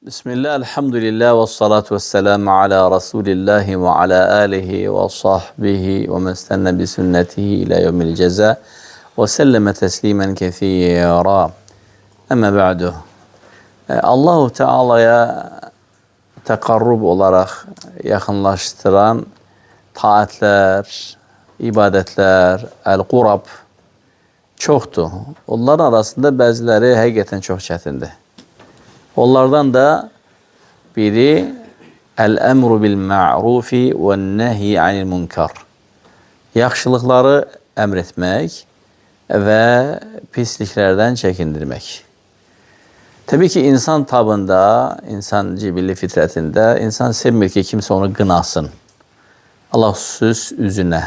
Bismillah, elhamdülillah ve salatu ve selamu ala Resulillahi ve ala alihi ve sahbihi ve men istenne bi sünnetihi ila yevmil ceza ve selleme teslimen kethira. Ama ba'du. Allahu Teala'ya tekarrub olarak yakınlaştıran taatler, ibadetler, el-kurab çoktu. Onların arasında bəziləri həqiqətən çox çətindir. Onlardan da biri el-emru bil ma'rufi ve nehy anil munkar. Yaxşılıkları əmr etmək və pisliklərdən çəkindirmək. Tabii ki insan tabında, insan cibilli fitrətində insan sevmir ki kimsə onu qınasın. Allah xüsus üzünə.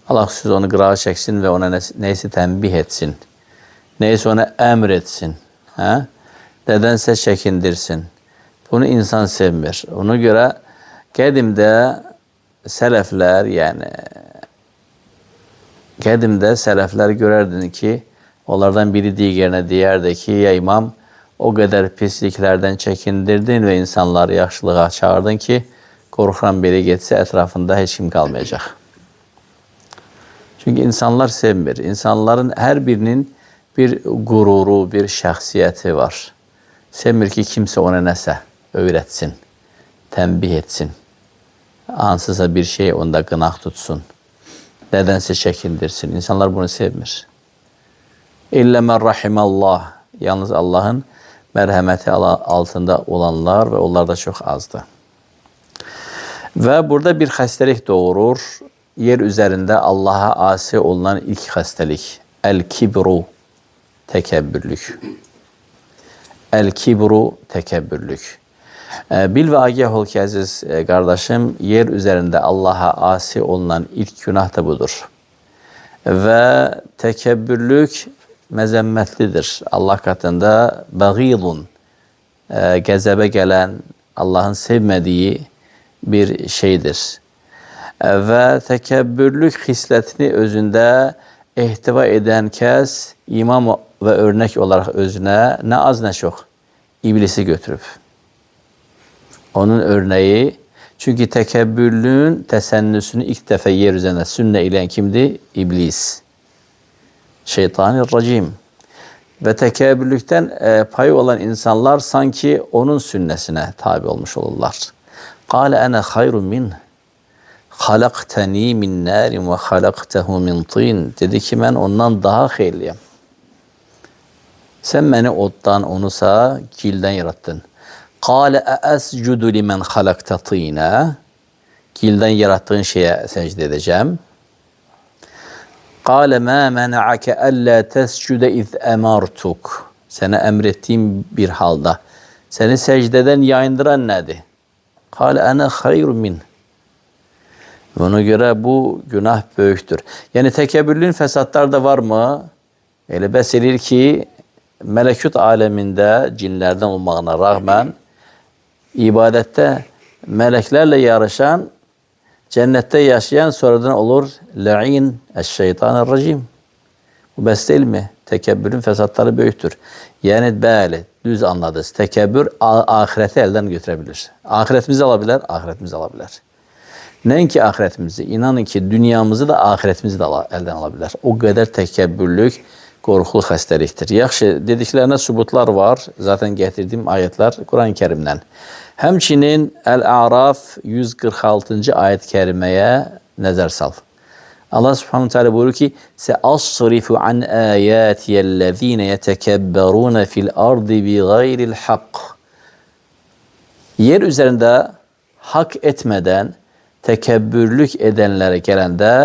Allah xüsus onu qırağa çəksin və ona neysə tənbih etsin. Neysə ona əmr etsin. Nədənsə çəkindirsin. Bunu insan sevmir. Ona görə qədimdə sələflər, qədimdə sələflər görərdin ki, onlardan biri digərinə deyərdi ki, ya imam, o qədər pisliklərdən çəkindirdin və insanları yaxşılığa çağırdın ki, qorxuram biri getsə ətrafında heç kim qalmayacaq. Çünki insanlar sevmir. İnsanların hər birinin bir qururu, bir şəxsiyyəti var. Sevmir ki kimsə ona nəsə öyrətsin, tənbih etsin. Hansısa bir şey onda qınaq tutsun. Nədənsə çəkindirsin. İnsanlar bunu sevmir. İllə mən rahimallah. Yalnız Allahın mərhəməti altında olanlar və onlar da çox azdır. Və burada bir xəstəlik doğurur. Yer üzərində Allaha asi olunan ilk xəstəlik. El-kibru, təkəbbürlük. El-kibru, təkəbbürlük. Bil və agah ol ki, əziz qardaşım, yer üzərində Allaha asi olunan ilk günah da budur. Və təkəbbürlük məzəmmətlidir. Allah qatında bəğidun, qəzəbə gələn, Allahın sevmədiyi bir şeydir. Və təkəbbürlük xislətini özündə ehtiva edən kəs imam və örnək olaraq özünə nə az nə çox iblisi götürüb. Onun örnəyi, çünki təkəbbürlüğün təsənnüsünü ilk dəfə yer üzərində sünnə eləyən kimdir? İblis. Şeytanir-racim. Və təkəbbürlükdən payı olan insanlar sanki onun sünnəsinə tabi olmuş olurlar. Qalə ənə xayrun min. Xalaqtəni min nərin və xalaqtəhu min tin. Dedi ki, mən ondan daha xeyirliyəm. Sən məni oddan, onusa gildən yarattın. Qalə əscudu limən xalaqtə tinə. Gildən yarattığın şeyə səcdə edəcəm. Qalə mə mənəəkə əllə təscudə iz əmartuk. Sənə əmr etdiyim bir halda. Səni səcdədən yayındıran nədir? Qalə ənə xayrun min. Ona görə bu günah böyükdür. Yəni təkəbbürlüğün fəsadlar da varmı? Elə bəs eləyir ki, mələkut aləmində cinlərdən olmağına rağmen ibadətdə mələklərlə yarışan, cənnətdə yaşayan sonradan olur lə'in əş-şeytanir-racim. Bu bəs deyilmi? Təkəbbürün fəsadları böyükdür. Yəni bəli, düz anladınız. Təkəbbür ahirəti əldən götürə bilir. Ahirətimizi ala bilər, ahirətimizi ala bilər. Nəinki ahirətimizi, inanın ki, dünyamızı da ahirətimizi də əldən ala bilər. O qədər təkəbbürlük qorxulu xəstəlikdir. Yaxşı, dediklərinə sübutlar var. Zaten gətirdiyim ayətlər Quran-ı Kərimdən. Həmçinin Əl-A'raf 146-cı ayət kəriməyə nəzər sal. Allah subhanahu teala buyurur ki, Səəsrifu an əyətiyəl-ləzīnə yətəkəbbərunə fil-ardi bi qayril haqq. Yer üzərində haqq etmədən təkəbbürlük edənlərə gələndə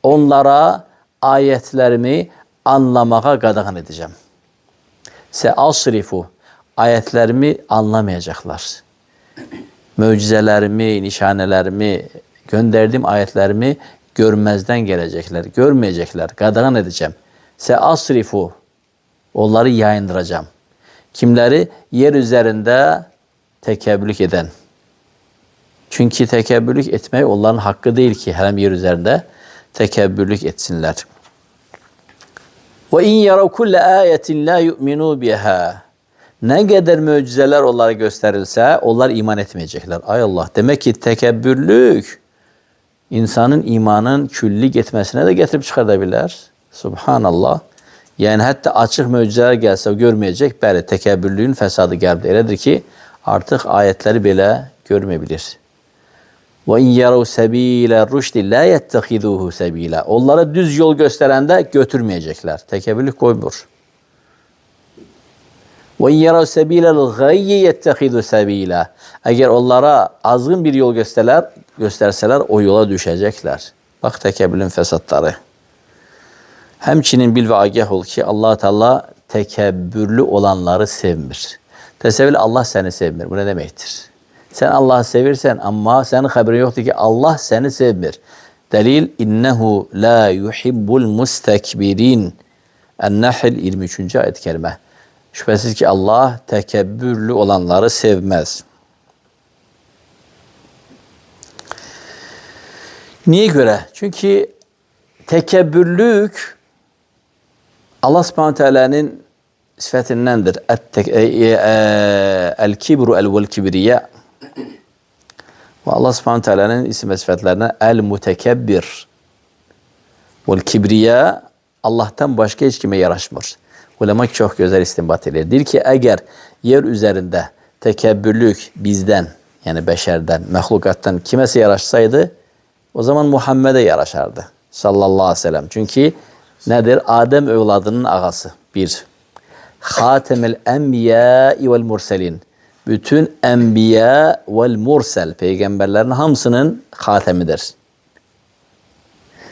onlara ayətlərimi anlamağa qadağan edəcəm. Səəsrifu, ayətlərimi anlamayacaqlar. Möcüzələrimi, nişanələrimi, göndərdiyim ayətlərimi görməzdən gələcəklər, görməyəcəklər, qadağan edəcəm. Səəsrifu, onları yayındıracam. Kimləri? Yer üzərində təkəbbürlük edən. Çünki təkəbbürlük etmək onların haqqı deyil ki, hələm yer üzərində təkəbbürlük etsinlər. Və in yarav kullə ayətin la yu'minu biha. Ne kadar mucizeler onlara gösterilse onlar iman etmeyecekler. Ay Allah, demek ki tekebbürlük insanın imanın külli etmesine de getirip çıkartabilir. Subhanallah. Yani hatta açık mucizeler gelse görmeyecek. Bəli, tekebbürlüğün fesadı gəlib. Elədir ki artık ayetleri bile görmeyebilir. وَاِنْ يَرَوْ سَب۪يلَ الرُّشْدِ لَا يَتَّخِذُوهُ سَب۪يلًا. Onlara düz yol gösterende götürmeyecekler. Tekebbürlük koymur. وَاِنْ يَرَوْ سَب۪يلَ الْغَيِّ يَتَّخِذُوا سَب۪يلًا. Eğer onlara azgın bir yol gösterseler o yola düşecekler. Bak tekebbürün fesatları. Hemçinin bil ve agah ol ki Allah Teala tekebbürlü olanları sevmir. Tesevvül Allah seni sevmir. Bu ne demektir? Sen Allah'ı sevirsen ama senin haberin yoktur ki Allah seni sevmir. Delil innehu la yuhibbul mustekbirin. En-Nahl 23. ayet-i kerime. Şüphesiz ki Allah tekebbürlü olanları sevmez. Niye göre? Çünkü tekebbürlük Allah Subhanahu Teala'nın sıfatındandır. El-kibru el-vel-kibriya. Ve Allah Subhanahu Teala'nın isim ve sıfatlarına el-mutekebbir. Vel-kibriya Allah'tan başka hiç kime yaraşmır. Ulema çok güzel istinbat eder. Dir ki eğer yer üzerinde tekebbürlük bizden yani beşerden, mehlukattan kimese yaraşsaydı o zaman Muhammed'e yaraşardı. Sallallahu aleyhi ve sellem. Çünkü nedir? Adem evladının ağası. Bir. Hatemel enbiya vel murselin. Bütün enbiya vel mursel peygamberlerin hamısının hatemidir.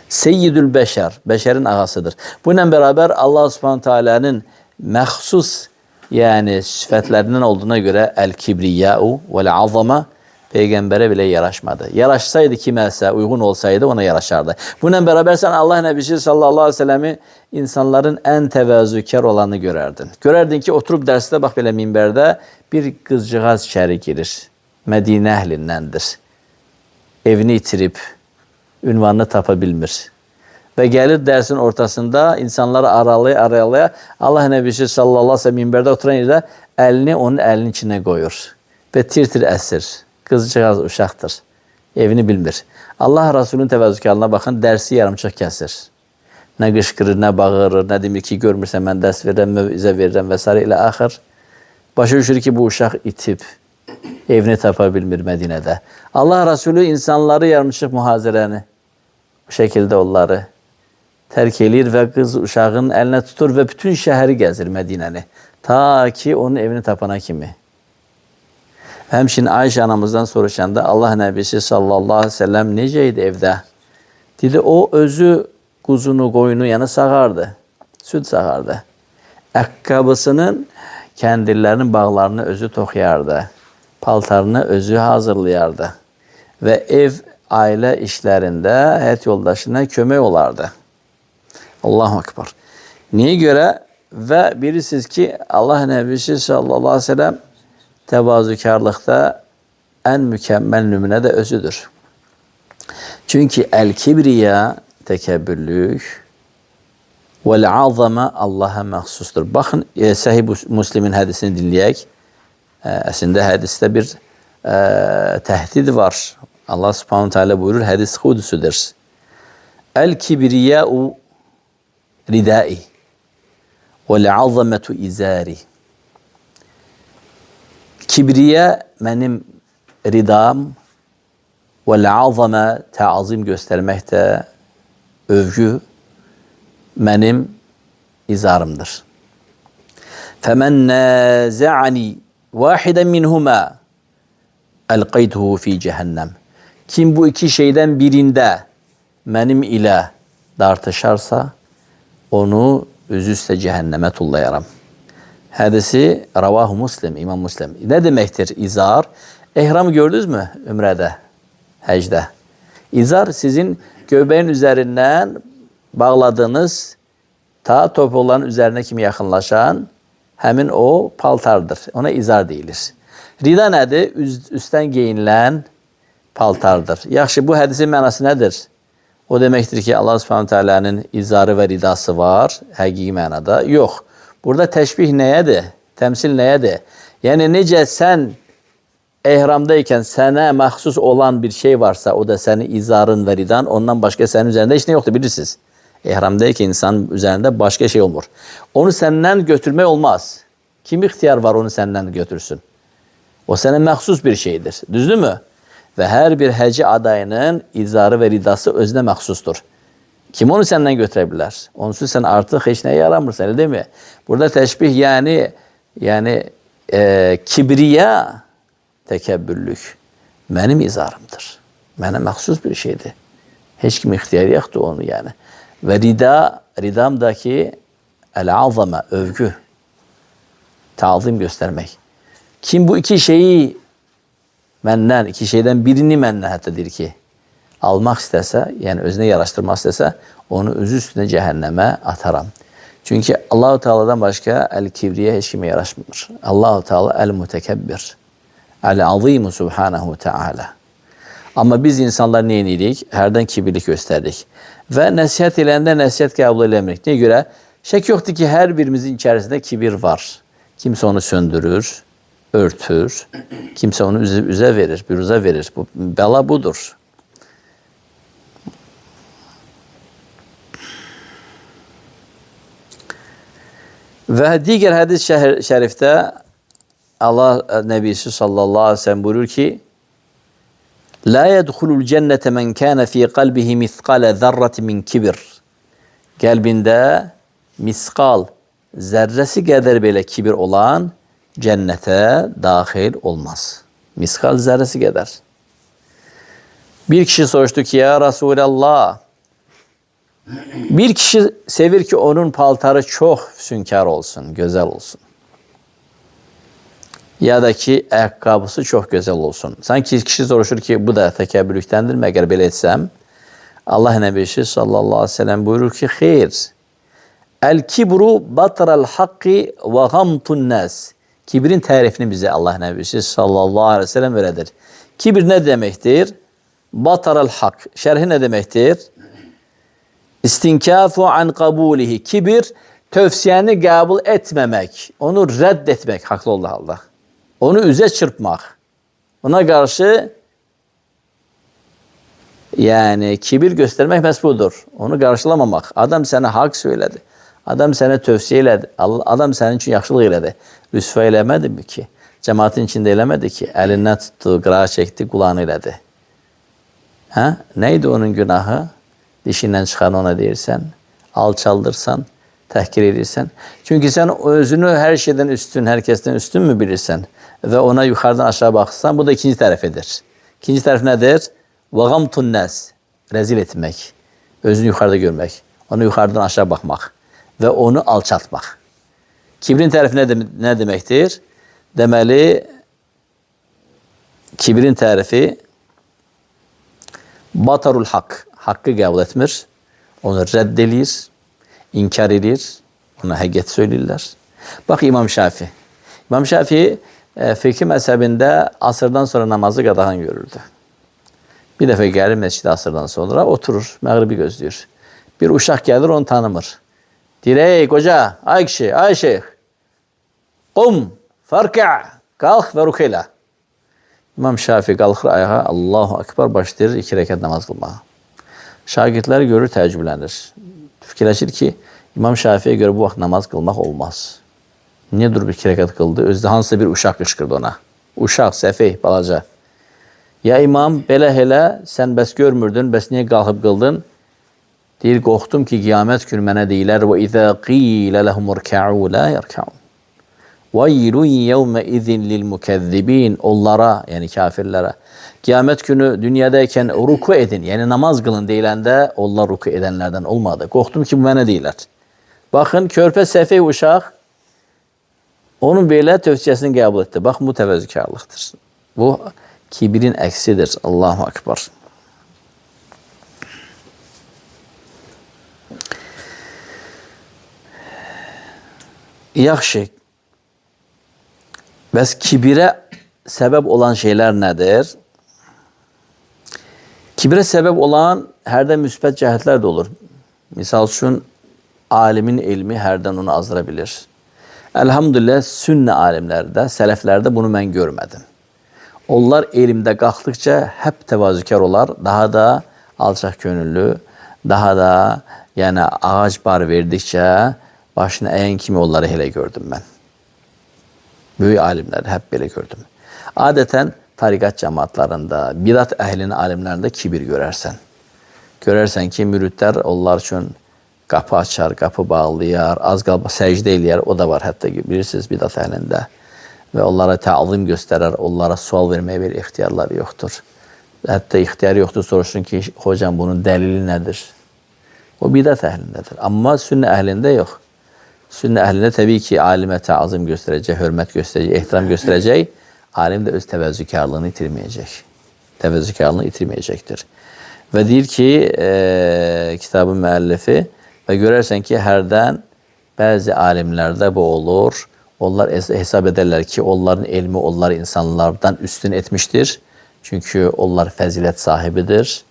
Seyyidül beşer, beşerin ağasıdır. Bununla beraber Allah Subhanahu Teala'nın mahsus yani sıfatlerinden olduğuna göre el kibriya'u vel azama peygambere bile yaraşmadı. Yaraşsaydı kimese uygun olsaydı ona yaraşardı. Bununla beraber sen Allah Nebisi sallallahu aleyhi ve sellem'i insanların en tevazükar olanı görerdin. Görerdin ki oturup derste bak böyle minberde bir kızcağız içeri girir. Medine ehlindendir. Evini itirip ünvanını tapabilmir. Ve gelir dersin ortasında insanları aralaya Allah Nebisi sallallahu aleyhi ve sellem minberde oturan yerde elini onun elinin içine koyur. Ve tir esir. Kızcağız uşaqdır. Evini bilmir. Allah Resulü'nün təvəzzükarlığına bakın, dersi yarımçıq kəsir. Ne qışqırır, ne bağırır, ne demir ki görmürsən mən dərs verirəm, mövizə verirəm və s. ilə axır. Başa düşür ki bu uşaq itib, evini tapa bilmir Mədinədə. Allah Resulü insanları yarımçıq mühazirəni, bu şəkildə onları tərk edir və qız uşağın əlinə tutur və bütün şəhəri gəzir Mədinəni. Ta ki onun evini tapana kimi. Həmçinin Ayşə anamızdan soruşanda Allah Nəbisi sallallahu aleyhi ve sellem necəydi evdə? Dedi o özü quzunu, qoyunu yəni sağardı. Süd sağardı. Əqqabısının kəndirlərinin bağlarını özü toxuyardı. Paltarını özü hazırlayardı. Və ev, ailə işlərində həyat yoldaşına kömək olardı. Allahu Akbar. Niye göre? Ve bilirsiniz ki Allah Nebisi sallallahu aleyhi ve sellem tevazükarlıkta en mükemmel nümune de özüdür. Çünkü el-kibriya tekebbürlük vel azama Allah'a mahsustur. Bakın Sahih Müslim'in hadisini dinleyek. Aslında hadiste bir tehdit var. Allah subhanahu teala buyurur hadis kudusudur. El-kibriya'u ridai vel azametu izari. Kibriye benim ridam vel azame ta'zim göstermekte övgü benim izarımdır. Femen naza'ani vahiden minhuma elqaytuhu fi cehennem. Kim bu iki şeyden birinde benim ile tartışarsa onu üzüste cehenneme tullayarım. Hadisi Ravahu Muslim, İmam Muslim. Ne demektir izar? İhramı gördünüz mü ümrede, hecde? İzar sizin göbeğin üzerinden bağladığınız ta topukların üzerine kimi yakınlaşan hemin o paltardır. Ona izar deyilir. Rida nedir? Üstten giyinilen paltardır. Yaxşı bu hadisin mənası nedir? O demektir ki Allah Subhanahu Teala'nın izarı ve ridası var. Həqiqi mənada. Yok. Burada təşbih nəyədir? Temsil neyedir? Yani nece sen ihramdayken sana mahsus olan bir şey varsa, o da senin izarın ve ridan, ondan başka senin üzerinde hiç ne yoktu bilirsiniz. İhramdayken insanın üzerinde başka şey olur. Onu senden götürme olmaz. Kim ihtiyar var onu senden götürsün? O senin mahsus bir şeydir. Düzdü mü? Ve her bir hacı adayının izarı ve ridası özüne mahsustur. Kim onu senden götürebilir? Onsuz sen artık hiç neye yaramırsın, öyle değil mi? Burada teşbih yani kibriya, tekebbürlük benim izarımdır. Bana mahsus bir şeydi. Hiç kim ihtiyarı yoktu onu yani. Ve ridamdaki el-azama, övgü, tazim göstermek. Kim bu iki şeyi menden, iki şeyden birini menden hattadır ki almak istese, yani özüne yaraştırmak istese, onu özü üstüne cehenneme atarım. Çünkü Allahu Teala'dan başka el-kibriye hiç kime yaraşmıyor. Allahu Teala el-mutekebbir, el-azim subhanahu teala. Ama biz insanlar neydik? Herden kibirlik gösterdik. Ve nasihat ilende nasihat kabul edilmedik. Neye göre? Şek yoktu ki her birimizin içerisinde kibir var. Kimse onu söndürür, örtür. Kimse onu üze verir, bürüze verir. Bu bela budur. Ve diğer hadis-i şerifte Allah Nebisi sallallahu aleyhi ve sellem buyurur ki La yedhulul cennete men kana fi kalbihi miskale zerreti min kibir. Kalbinde miskal zerresi kadar böyle kibir olan cennete dahil olmaz. Miskal zerresi kadar. Bir kişi soruştu ki ya Resulallah, bir kişi sevir ki onun paltarı çok sünkar olsun, güzel olsun. Ya da ki ayakkabısı çok güzel olsun. Sanki kişi soruşur ki bu da tekebbürlüktendir mi eğer böyle etsem? Allah Nebisi sallallahu aleyhi ve sellem buyurur ki hayır. El kibru batral hakki ve gamtun nas. Kibrin tarifini bize Allah Nebisi sallallahu aleyhi ve sellem veredir. Kibir ne demektir? Bataral hak. Şerhi ne demektir? İstinkafu an kabulihi. Kibir, tövsiyeni kabul etmemek. Onu reddetmek. Haklı Allah. Onu üze çırpmak. Ona karşı yani kibir göstermek mesbudur. Onu karşılamamak. Adam sana hak söyledi. Adam sana tövsiye eledi. Adam senin için yaxşılıq elədi. Rüsva eləmədi mi ki? Cemaatin içinde eləmədi ki? Elinden tuttu, qırağa çekti, kulağını elədi. Ha? Neydi onun günahı? Dişinden çıkan ona deyirsən, alçaldırsan, təhkir edirsən. Çünkü sen özünü her şeyden üstün, herkesten üstün mü bilirsən? Ve ona yukarıdan aşağı baksan, bu da ikinci tarafıdır. İkinci taraf nedir? وَغَمْتُ nas, rezil etmek, özünü yukarıda görmek, onu yukarıdan aşağı bakmak ve onu alçaltmak. Kibrin tarifi ne demektir? Demeli, kibrin tarifi batarul hak, hakkı kabul etmir, onu reddelir, inkar edir, ona hakikat söylerler. Bak İmam Şafii. İmam Şafii fıkıh mezhebinde asırdan sonra namazı qadağan görürdü. Bir dəfə gəlir məscid asırdan sonra oturur, məğribi gözləyir. Bir uşaq gəlir, onu tanımır. Deyir, ey qoca, ay kişi, ay şeyh, qum, farka, qalx və rükeylə. İmam Şafii qalxır ayağa, Allahu Akbar başlayır 2 rəkat namaz qılmağa. Şagirdlər görür, təəccüblənir. Fikirləşir ki, İmam Şafii'ye göre bu vaxt namaz qılmaq olmaz. Niye durub 2 rəkat qıldı? Özdə hansısa bir uşaq qışqırdı ona. Uşaq, səfeh, balaca. Ya imam, belə elə, sən bəs görmürdün, bəs niyə qalxıb qıldın? Deyir, qorxdum ki, qiyamət günü mənə deyilər, وَإِذَا قِيلَ لَهُمُ ارْكَعُوا لَا يَرْكَعُونَ وَيْلٌ يَوْمَئِذٍ لِلْمُكَذِّبِينَ Onlara, yani kafirlere, kıyamet günü dünyadayken ruku edin, yani namaz kılın deyiləndə, onlar ruku edenlerden olmadı. Qorxdum ki, bu mənə deyilər. Baxın, körpə səfeh uşaq, onun belə tövsiyəsini qəbul etdi. Bax, bu təvəzzükarlıqdır. Bu, kibirin əksidir. Allahu Akbar. Yaxşı. Bəs kibirə səbəb olan şeylər nədir? Kibirə səbəb olan hərdən müsbət cəhətlər də olur. Misal üçün, alimin ilmi hərdən onu azdıra bilir. Elhamdülillah sünni alimlərdə, sələflərdə bunu mən görmədim. Onlar elmdə qalxdıqca hep təvazükar olar, daha da alçaq könüllü, daha da yəni ağac bar verdikcə başına əyən kimi onları elə gördüm mən. Böyük alimləri hep belə gördüm. Adətən tariqat cəmaatlarında, bidat əhlinin alimlərində kibir görərsən. Görərsən ki, müridlər onlar üçün qapı açar, qapı bağlayar, az qalba səcdə eləyər, o da var hətta bilirsiniz bidat əhlində. Və onlara təzim göstərər, onlara sual verməyə bir ixtiyarları yoxdur. Hətta ixtiyarı yoxdur, soruşsun ki, hocam bunun dəlili nədir? O bidat əhlindədir. Amma sünni əhlində yox. Sünni əhlində təbii ki, alimə təzim göstərəcək, hörmət göstərəcək, ehtiram göstərəcək, alim də öz təvəzzükarlığını itirməyəcək. Təvəzzükarlığını itirməyəcəkdir. Və deyir ki, kitabın müəllifi, və görərsən ki, hərdən bəzi alimlərdə bu olur. Onlar hesab edərlər ki, onların elmi onlar insanlardan üstün etmişdir. Çünki onlar fəzilət sahibidir.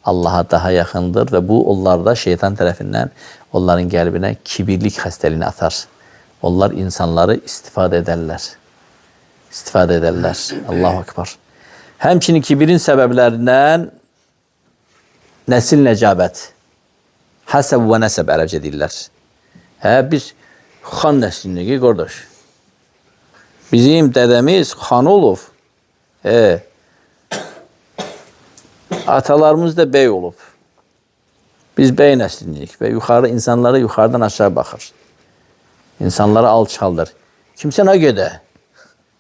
Allaha daha yaxındır və bu onlarda şeytan tərəfindən onların qəlbinə kibirlik xəstəliyini atar. Onlar insanları istifadə edərlər. İstifadə edərlər. Allahu Ekber. Həmçinin kibirin səbəblərindən nəsil nəcabət. Həsəb və nəsəb ərəbcə deyirlər. Biz xan nəslindəki qardaş. Bizim dədəmiz xan olub. Atalarımız da bəy olub. Biz bəy nəslindəyik və yuxarı insanlara yuxarıdan aşağı baxır. İnsanlara alçaldır. Kimsə nə gedə?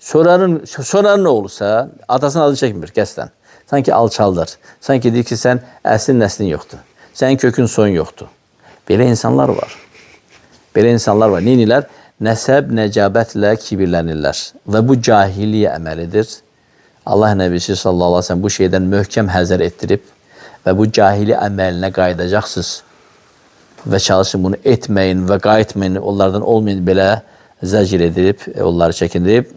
Sorarın nə olursa, atasının adı çəkmir qəsdən. Sanki alçaldır. Sanki deyir ki, sən əslin nəslin yoxdur. Sənin kökün soyun yoxdur. Belə insanlar var. Belə insanlar var. Neynilər? Nəsəb, nəcabətlə kibirlənirlər. Və bu cahiliyə əməlidir. Allah Nəbisi sallallahu aleyhi ve sellem bu şeydən möhkəm həzər etdirib və bu cahili əməlinə qayıdacaqsınız. Və çalışın bunu etməyin və qayıtmayın, onlardan olmayın belə zəcir edilib, onları çəkindirib.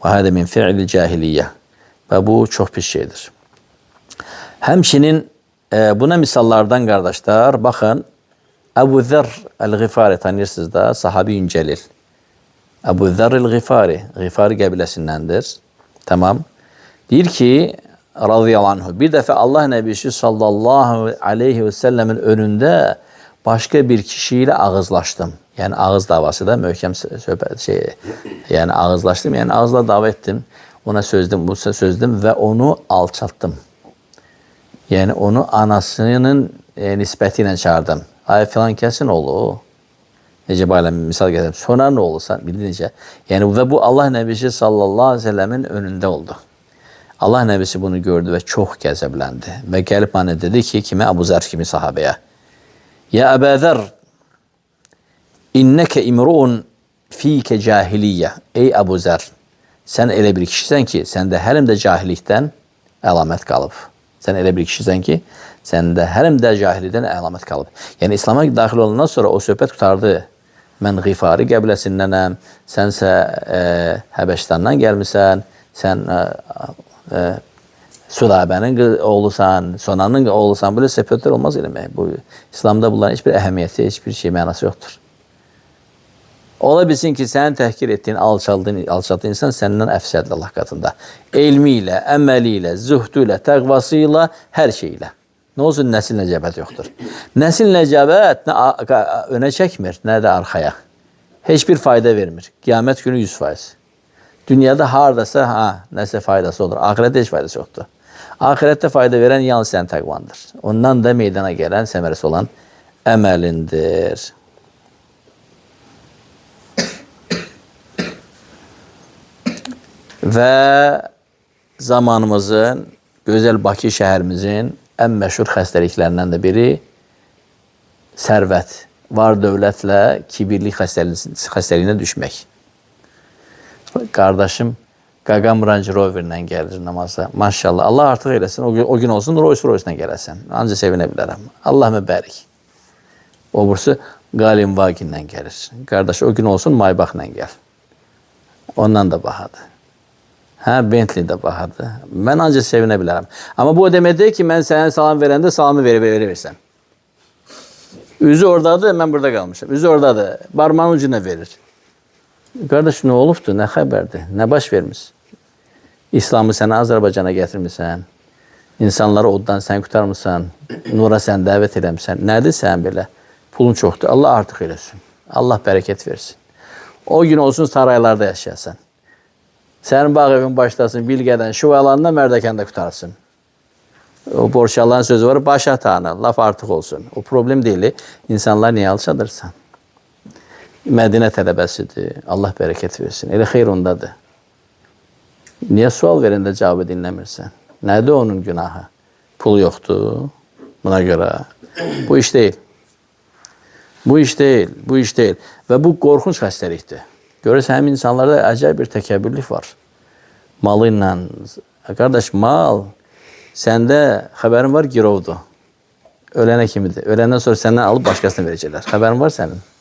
Və hədə min fi'li cahiliyyə. Və bu çox pis şeydir. Həmçinin buna misallardan qardaşlar, baxın, Əbu Zər Əl-Ğifari tanıyırsınız da, sahabi yüncəlil. Əbu Zər Əl-Ğifari, Ğifari qəbiləsindəndir. Tamam. Deyir ki, radiyallahu anhu, bir dəfə Allah Nəbisi sallallahu aleyhi və səlləmin önündə başqa bir kişi ilə ağızlaşdım. Yəni ağız davası da möhkəm söhbət şey. Yəni ağızlaşdım, yəni ağızla dava etdim. Ona sözdüm, bu sözdüm və onu alçaltdım. Yəni onu anasının nisbəti ilə çağırdım. Ay filan kəsin oğlu. Necə belə misal gətirəm. Sonra nə olursa, bildin necə? Yəni və bu Allah Nəbisi sallallahu aleyhi ve sellemin önündə oldu. Allah Nəbisi bunu gördü və çox qəzəbləndi. Və gəlib bana dedi ki, kimə? Əbu Zər kimi sahabəyə. Ya Əbə Zər, innəkə imruun fikə cahiliyyə. Ey Əbu Zər, sən elə bir kişisən ki, səndə hələm də cahillikdən əlamət qalıb. Sən elə bir kişisən ki, səndə hələm də cahillikdən əlamət qalıb. Yəni İslam'a daxil olandan sonra o söhbət qutardı. Mən Ğifari qəbiləsindənəm, sənsə Həbəşistandan gəlmisən, sən Sudabənin oğlusan, Sonanın oğlusan, böyle söhbətlər olmaz eləmək. Bu İslamda bunların heç bir əhəmiyyəti, heç bir şey mənası yoxdur. Ola bilsin ki, sənin təhkir etdiyin, alçaldığın insan səndən əfsədli Allah qatında. Elmi ilə, əməli ilə, zühdü ilə, təqvası ilə, hər şey ilə. Nə olsun, nəsil nəcabət yoxdur. Nəsil nəcabət nə önə çəkmir, nə də arxaya. Heç bir fayda vermir. Qiyamət günü 100%. Dünyada haradasa, nəsə faydası olur. Ahirətdə heç faydası yoxdur. Ahirətdə fayda verən yalnız sənin təqvandır. Ondan da meydana gələn, səmərəsi olan əməlindir. Və zamanımızın, gözəl Bakı şəhərimizin ən məşhur xəstəliklərindən də biri sərvət, var dövlətlə kibirlik xəstəliyinə düşmək. Qardaşım Qaqam Range Rover'lə gəlir namaza. Maşallah, Allah artıq eləsin, o gün olsun Rolls-Royce-la gələsən. Ancaq sevinə bilərəm. Allah mübərik. O bursu Galinwagenlə gəlir. Qardaş, o gün olsun Maybachla gəl. Ondan da bahadır. Bentley də bahadır. Mən ancaq sevinə bilərəm. Amma bu o demək deyil ki, mən sənə salam verəndə salamı versən. Üzü oradadır, mən burada qalmışam. Üzü oradadır, barmağın ucuna verir. Qardaş, nə olubdur, nə xəbərdir, nə baş vermiş? İslamı sənə Azərbaycana gətirmirsən, insanları oddan sən qurtarmırsan, nura sən dəvət eləmirsən. Nədir sən belə? Pulun çoxdur, Allah artıq eləsin. Allah bərəkət versin. O gün olsun saraylarda yaşayasan. Sənin bağ evin başlasın, Bilgədən, Şuvalandan Mərdəkəndə qutarsın. O Borçalıların sözü var, baş atağına, laf artıq olsun. O problem deyil, insanlar niyə alçadırsan? Mədinə tələbəsidir, Allah bərəkət versin. Elə xeyr ondadır. Niyə sual verəndə cavabı dinləmirsən? Nədir onun günahı? Pul yoxdur, buna görə. Bu iş deyil. Bu iş deyil, bu iş deyil. Və bu qorxunç xəstəlikdir. Görürsən, həm insanlarda acayip bir təkəbbürlük var. Malı ilə. Qardaş, mal səndə xəbərin var, girovdur. Ölənə kimidir. Öləndən sonra səndən alıb başqasına verəcəklər. Xəbərin var sənin.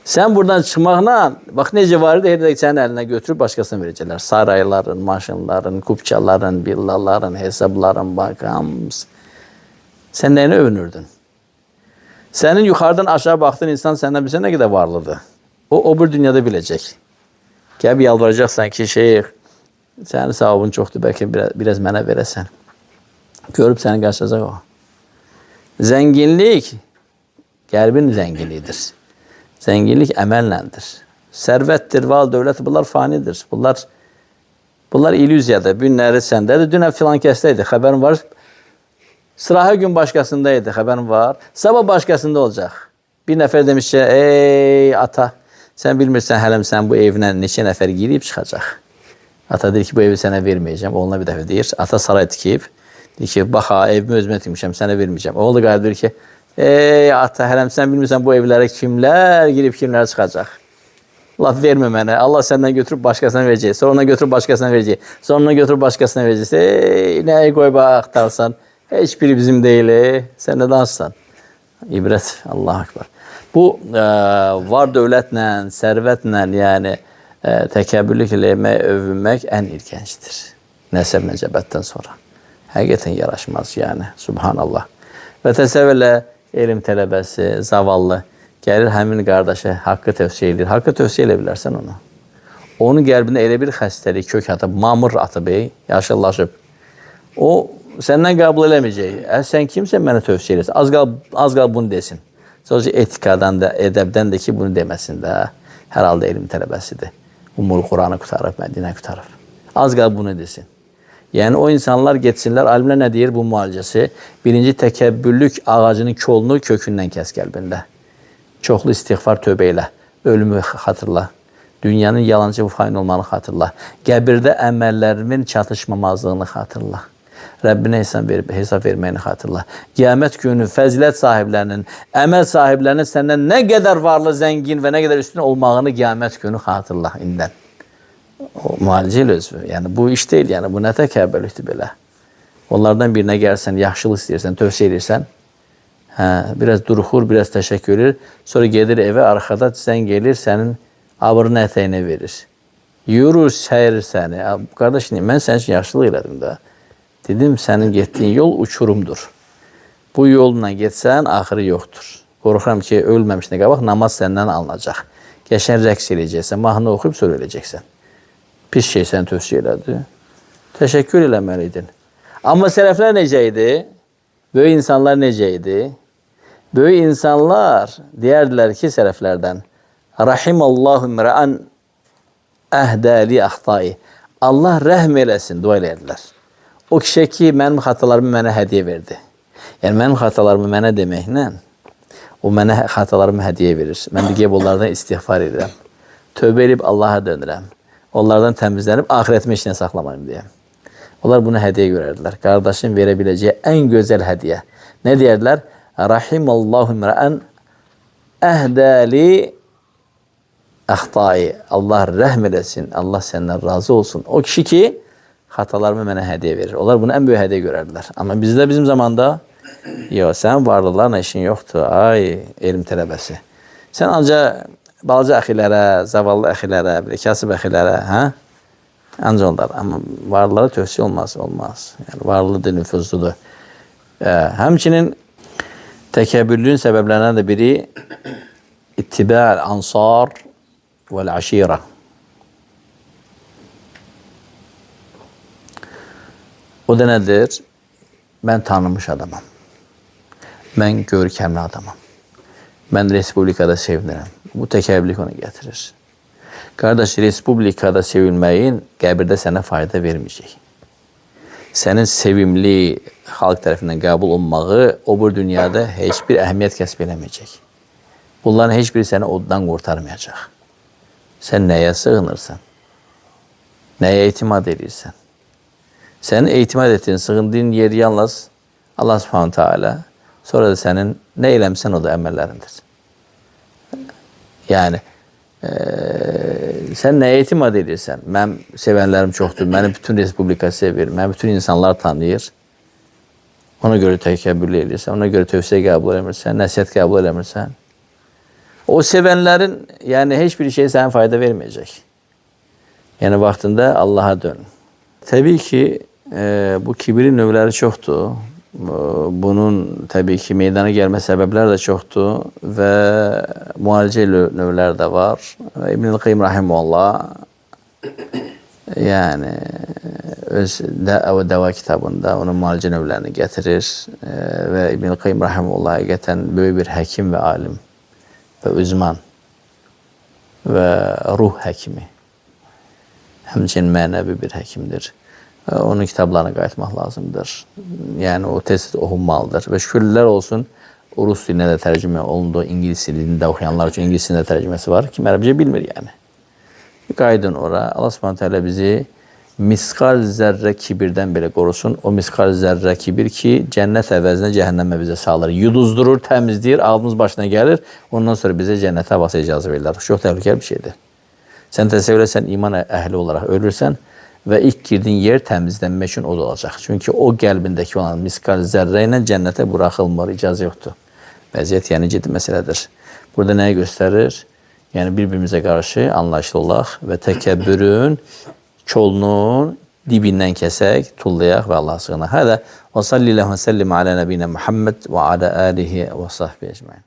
Sən buradan çıxmaqla, bax necə var idi, elə sənin əlinə götürüb başqasına verəcəklər. Sarayların, maşınların, kupçaların, villaların, hesabların, hamısı. Sən nəyini övünürdün? Sənin yuxarıdan aşağı baxdığın insan səndən bilsə nə qədər varlıdır. O bir dünyada biləcək. Gəlib yalvaracaqsan ki, şeyx, sənin savabın çoxdur, bəlkə biraz mənə verəsən. Görüb səni qarşılayacaq o. Zənginlik qəlbin zənginliyidir. Zənginlik əməlləndir. Sərvətdir, val, dövlət, bunlar fanidir. Bunlar illüziyadır. Günləri səndədir. Dünən filan kəsdəydi, xəbərin var. Sırahı gün başqasındaydı, xəbərin var. Sabah başqasında olacaq. Bir nəfər demiş ki, ey ata, sən bilmirsən hələm sən bu evlə neçə nəfər girib çıxacaq. Ata deyir ki, bu evi sənə verməyəcəm. Oğluna bir dəfə deyir. Ata saray tikib. Deyir ki, bax ha, evimi özümə tikmişəm, sənə verməyəcəm. Oğlu qayıb deyir ki, ey ata, hələm sən bilmirsən bu evlərə kimlər girib, kimlər çıxacaq. Laf vermə mənə. Allah səndən götürüb başqasına verəcək. Sonra ona götürüb başqasına verəcək. Sonra ona götürüb başqasına verəcək. Ey, nəyə qoy bax, axtarsan. Heç biri bizim deyil. Sən nə danışsan? İbrət. Allah akbar. Bu var dövlətlə, sərvətlə, yəni təkəbbürlük eləmək, övünmək ən ilgəncdir. Nəsəb nəcəbətdən sonra. Həqiqətən yaraşmaz yəni. Subhanallah. Və təsəvvürlə elm tələbəsi, zavallı gəlir həmin qardaşa haqqı tövsiyə edir. Haqqı tövsiyə edə bilərsən onu. Onun qəlbində elə bir xəstəlik kök atıb, mamır atıb, yaşıllaşıb. O səndən qəbul eləməyəcək. Sən kimsən mənə tövsiyə edirsən? Az qal bunu desin. Sadəcə etikadan da, edəbdən də ki, bunu deməsin də. Hər halda elm tələbəsidir. Umul Quranı qutarıb, Mədinə qutarıb. Az qal bunu desin. Yəni o insanlar getsinlər, alimlər nə deyir bu müalicəsi? Birinci təkəbbürlük ağacının kolunu kökündən kəs qəlbində. Çoxlu istiğfar tövbə elə, ölümü xatırla. Dünyanın yalancı və fain olmanı xatırla. Qəbirdə əməllərimin çatışmamazlığını xatırla. Rəbbinə hesab verməyini xatırla. Qiyamət günü fəzilət sahiblərinin, əməl sahiblərinin səndən nə qədər varlı, zəngin və nə qədər üstün olmağını qiyamət günü xatırla indən. O müalicə ilə özü. Yəni bu iş deyil, yəni bu nə təkəbbürlükdür belə. Onlardan birinə gəlsən, yaxşılıq istəyirsən, tövsiyə edirsən, biraz duruxur, biraz təşəkkür edir, sonra gedir evə, arxada sən gelir, sənin abırın ətəyinə verir. Yürür, səyir səni. Qardaş, mən sənin üçün yaxşılıq elədim də. Dedim, sənin getdiyin yol uçurumdur. Bu yolla getsən, axırı yoxdur. Qorxuram ki, ölməmişdən qabaq namaz səndən alınacaq. Qəşən rəqs eləyəcəksən, mahnı oxuyub sonra eləyəcəksən. Pis şey səni tövsiyə elədi. Təşəkkür eləməliydin. Amma sələflər necə idi? Böyük insanlar necə idi? Böyük insanlar deyərdilər ki, sələflərdən Rahimallahu mra'an əhdəli əxtai. Allah rəhm eləsin, dua eləyədilər. O kişi ki, mənim xatalarımı mənə hədiyyə verdi. Yəni, mənim xatalarımı mənə deməklə, o mənə xatalarımı hədiyyə verir. Mən də qeyb onlardan istiğfar edirəm. Tövbə edib Allaha dönürəm. Onlardan təmizlənib, ahirətimi işinə saxlamayım deyə. Onlar bunu hədiyyə görərdilər. Qardaşın verə biləcəyi ən gözəl hədiyyə. Nə deyərdilər? Rahimallahu mra'an əhdəli əxtai. Allah rəhm eləsin, Allah səndən razı olsun. O kişi ki, xatalarımı mənə hədiyyə verir. Onlar bunu ən böyük hədiyyə görərdilər. Amma bizdə, bizim zamanda, yox, sənin varlılarla işin yoxdur. Ay, elm tələbəsi. Sən ancaq balaca əxilərə, zavallı əxilərə, kasıb əxilərə, ancaq onlar. Amma varlılara tövsiyə olmaz. Yəni, varlıdır, nüfuzludur. Həmçinin təkəbbürlüyün səbəblərindən də biri ittibə-əl ansar vel aşira. O da nedir? Ben tanınmış adamım. Ben görkemli adamım. Ben Respublikada sevinirəm. Bu təkəbbürlük onu getirir. Kardeş, Respublikada sevilməyin qəbirdə sənə fayda verməyəcək. Sənin sevimli xalq tərəfindən qəbul olunmağı o bu dünyada heç bir əhəmiyyət kəsb eləməyəcək. Bunların heç biri səni oddan qurtarmayacaq. Sən nəyə sığınırsan? Nəyə etimad edirsən? Sənin etimad etdiyin, sığındığın yer yalnız Allah Subhanahu Teala. Sonra da sənin nə eləmsən o da əməllərindir. Yəni, sən nəyə etimad edirsən? Mənim sevənlərim çoxdur, məni bütün Respublika sevir, məni bütün insanlar tanıyır. Ona görə təkəbbürlü edirsən, ona görə tövsiyə qəbul eləmirsən, nəsihət qəbul eləmirsən. O sevənlərin, yəni heç bir şey sənə fayda verməyəcək. Yəni, vaxtında Allaha dön. Təbii ki, bu kibrin növləri çoxdur. Bunun təbii ki, meydana gəlmə səbəbləri də çoxdur və müalicə növləri də var. İbn-i Qayyim Rahimullah yəni öz Dəva kitabında onun müalicə növlərini gətirir və İbn-i Qayyim Rahimullah həqiqətən böyük bir həkim və alim və uzman və ruh həkimi, həmçinin mənəvi bir həkimdir. Onun kitablarına qayıtmaq lazımdır. Yəni, o tez oxunmalıdır. Və şükürlər olsun, o rus dilinə də tərcümə olundu, İngiliz dilində oxuyanlar üçün İngiliz dilində tərcüməsi var. Kim ərəbcə bilmir, yəni. Qaydın ora. Allah Subhanahu Teala bizi miskal zərrə kibirdən belə qorusun. O miskal zərrə kibir ki, cənnət əvəzinə cəhənnəmə bizə salır. Yuduzdurur, təmizləyir, ağzımız başına gəlir. Ondan sonra bizə cənnətə havası icazə verirlər. Çox təhlükəli bir şeydir. Sən təsəvvür etsən, iman əhli olaraq ölürsən və ilk girdiyin yer təmizlənmək üçün o da olacaq. Çünki o qəlbindəki olan miskal zərrə ilə cənnətə buraxılmır, icazə yoxdur. Vəziyyət yəni ciddi məsələdir. Burada nəyi göstərir? Yəni bir-birimizə qarşı anlayışlı olaq və təkəbbürün kolunun dibindən kəsək, tullayaq və Allah'a sığınaq. Hədə və sallallahu və səllim alə nəbiyyə Muhammed və alə alihi və sahbihi ecmaîn.